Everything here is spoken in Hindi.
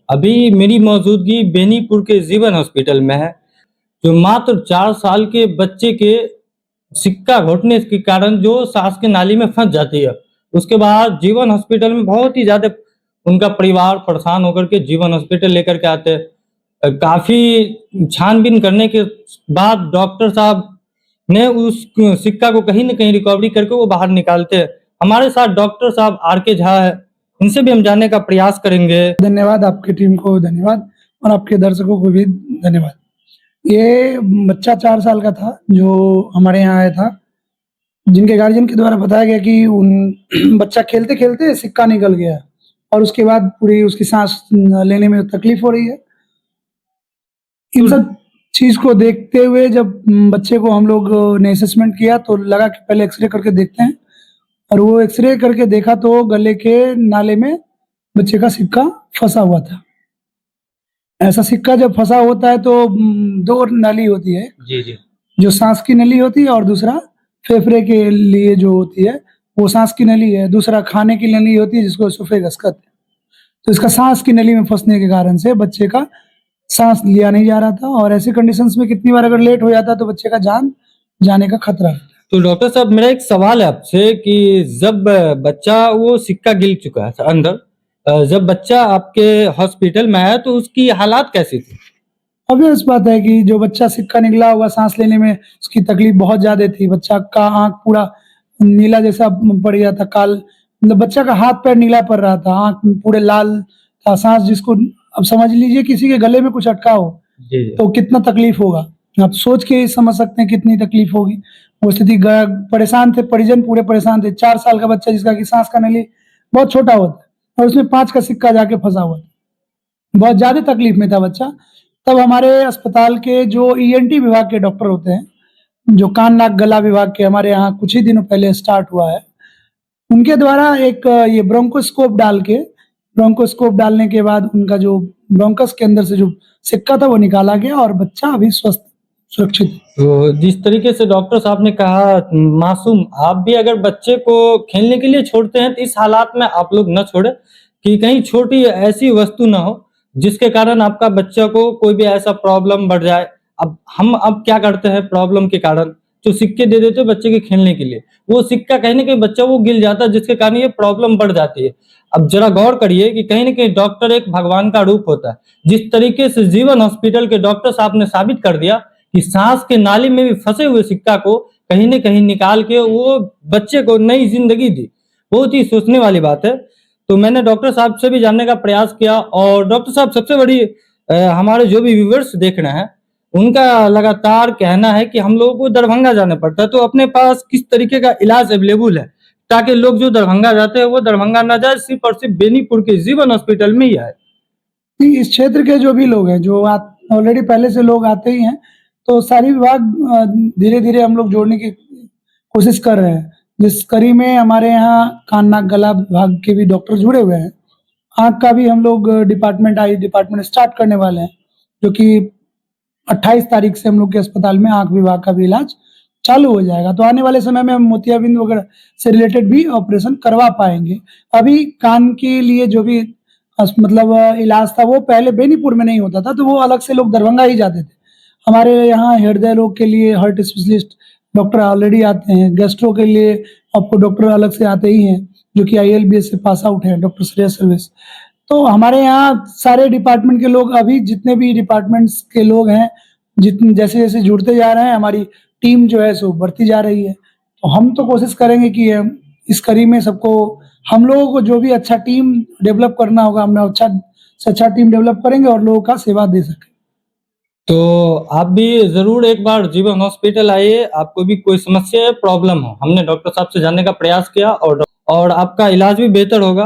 अभी मेरी मौजूदगी बेनीपुर के जीवन हॉस्पिटल में है, जो मात्र 4 साल के बच्चे के सिक्का घोटने के कारण जो सांस की नाली में फंस जाती है। उसके बाद जीवन हॉस्पिटल में बहुत ही ज़्यादा उनका परिवार परेशान होकर के जीवन हॉस्पिटल लेकर के आते हैं। काफ़ी छानबीन करने के बाद डॉक्टर साहब ने उस सिक्का को कहीं न कहीं रिकवरी करके वो बाहर निकालते हैं। हमारे साथ डॉक्टर साहब आर के झा है, इनसे भी हम जानने का प्रयास करेंगे। धन्यवाद, आपकी टीम को धन्यवाद और आपके दर्शकों को भी धन्यवाद। ये बच्चा 4 साल का था जो हमारे यहाँ आया था, जिनके गार्जियन के द्वारा बताया गया कि उन बच्चा खेलते-खेलते सिक्का निकल गया और उसके बाद पूरी उसकी सांस लेने में तकलीफ हो रही है। इन सब चीज़ को देखते हुए जब बच्चे को हम लोग ने असेसमेंट किया तो लगा कि पहले एक्स-रे करके देखते हैं और वो एक्स-रे करके देखा तो गले के नाले में बच्चे का सिक्का फँसा हुआ था। ऐसा सिक्का जब फँसा होता है तो 2 नाली होती है, जी, जी। जो साँस की नली होती है और दूसरा फेफड़े के लिए जो होती है, वो साँस की नली है, दूसरा खाने की नली होती है जिसको एसोफेगस कहते हैं। तो इसका साँस की नली में फँसने के कारण से बच्चे का साँस लिया नहीं जा रहा था और ऐसी कंडीशंस में कितनी बार अगर लेट हो जाता तो बच्चे का जान जाने का खतरा रहता है। तो डॉक्टर साहब, मेरा एक सवाल है आपसे कि जब बच्चा वो सिक्का गिर चुका है अंदर, जब बच्चा आपके हॉस्पिटल में आया तो उसकी हालात कैसी थी? ऑब्वियस बात है कि जो बच्चा सिक्का निकला हुआ सांस लेने में उसकी तकलीफ बहुत ज़्यादा थी। बच्चा का आँख पूरा नीला जैसा पड़ गया था, मतलब बच्चा का हाथ पैर नीला पड़ रहा था, आँख पूरे लाल था, सांस जिसको अब समझ लीजिए किसी के गले में कुछ अटका हो, जी, जी। तो कितना तकलीफ होगा। आप सोच के ही समझ सकते हैं कितनी तकलीफ होगी। वो स्थिति परेशान थे, परिजन पूरे परेशान थे। 4 साल का बच्चा जिसका कि सांस का नली बहुत छोटा होता है और उसमें 5 का सिक्का जाके फँसा हुआ था। बहुत ज़्यादा तकलीफ में था बच्चा। तब हमारे अस्पताल के जो ईएनटी विभाग के डॉक्टर होते हैं, जो कान नाक गला विभाग के हमारे यहाँ कुछ ही दिनों पहले स्टार्ट हुआ है, उनके द्वारा एक ये ब्रोंकोस्कोप डालने के बाद उनका जो ब्रोंकस के अंदर से जो सिक्का था वो निकाला गया और बच्चा अभी स्वस्थ सुरक्षित है। तो जिस तरीके से डॉक्टर साहब ने कहा, मासूम, आप भी अगर बच्चे को खेलने के लिए छोड़ते हैं तो इस हालात में आप लोग न छोड़ें कि कहीं छोटी ऐसी वस्तु ना हो जिसके कारण आपका बच्चा को कोई भी ऐसा प्रॉब्लम बढ़ जाए। अब क्या करते हैं प्रॉब्लम के कारण, जो सिक्के दे देते हैं बच्चे के खेलने के लिए, वो सिक्का कहीं न कहीं बच्चा वो गिर जाता है जिसके कारण ये प्रॉब्लम बढ़ जाती है। अब जरा गौर करिए कि कहीं न कहीं डॉक्टर एक भगवान का रूप होता है। जिस तरीके से जीवन हॉस्पिटल के डॉक्टर साहब ने साबित कर दिया कि सांस के नाली में भी फंसे हुए सिक्का को कहीं न कहीं निकाल के वो बच्चे को नई ज़िंदगी दी। बहुत ही सोचने वाली बात है। तो मैंने डॉक्टर साहब से भी जानने का प्रयास किया और डॉक्टर साहब, सबसे बड़ी हमारे जो भी व्यूअर्स देख रहे हैं, उनका लगातार कहना है कि हम लोगों को दरभंगा जाना पड़ता है, तो अपने पास किस तरीके का इलाज अवेलेबल है ताकि लोग जो दरभंगा जाते हैं वो दरभंगा ना जाए, सिर्फ़ और सिर्फ़ बेनीपुर के जीवन हॉस्पिटल में ही आए। इस क्षेत्र के जो भी लोग हैं, जो ऑलरेडी पहले से लोग आते ही हैं, तो सारी विभाग धीरे-धीरे हम लोग जोड़ने की कोशिश कर रहे हैं। जिस कड़ी में हमारे यहाँ कान नाक गला विभाग के भी डॉक्टर जुड़े हुए हैं। आँख का भी हम लोग डिपार्टमेंट स्टार्ट करने वाले हैं, जो कि 28 तारीख से हम लोग के अस्पताल में आँख विभाग का भी इलाज चालू हो जाएगा। तो आने वाले समय में हम मोतियाबिंद वगैरह से रिलेटेड भी ऑपरेशन करवा पाएँगे। अभी कान के लिए जो भी मतलब इलाज था वो पहले बेनीपुर में नहीं होता था, तो वो अलग से लोग दरभंगा ही जाते थे। हमारे यहाँ हृदय रोग के लिए हार्ट स्पेशलिस्ट डॉक्टर ऑलरेडी आते हैं, गैस्ट्रो के लिए आपको डॉक्टर अलग से आते ही हैं, जो कि आईएलबीएस से पास आउट हैं, डॉक्टर श्रेयस सर्विस। तो हमारे यहाँ सारे डिपार्टमेंट के लोग, अभी जितने भी डिपार्टमेंट्स के लोग हैं, जैसे-जैसे जुड़ते जा रहे हैं, हमारी टीम जो है सो बढ़ती जा रही है। तो हम तो कोशिश करेंगे कि इस कड़ी में सबको, हम लोगों को जो भी अच्छा टीम डेवलप करना होगा, हम अच्छा से अच्छा टीम डेवलप करेंगे और लोगों का सेवा दे सकें। तो आप भी ज़रूर एक बार जीवन हॉस्पिटल आइए, आपको भी कोई समस्या या प्रॉब्लम हो, हमने डॉक्टर साहब से जानने का प्रयास किया और आपका इलाज भी बेहतर होगा।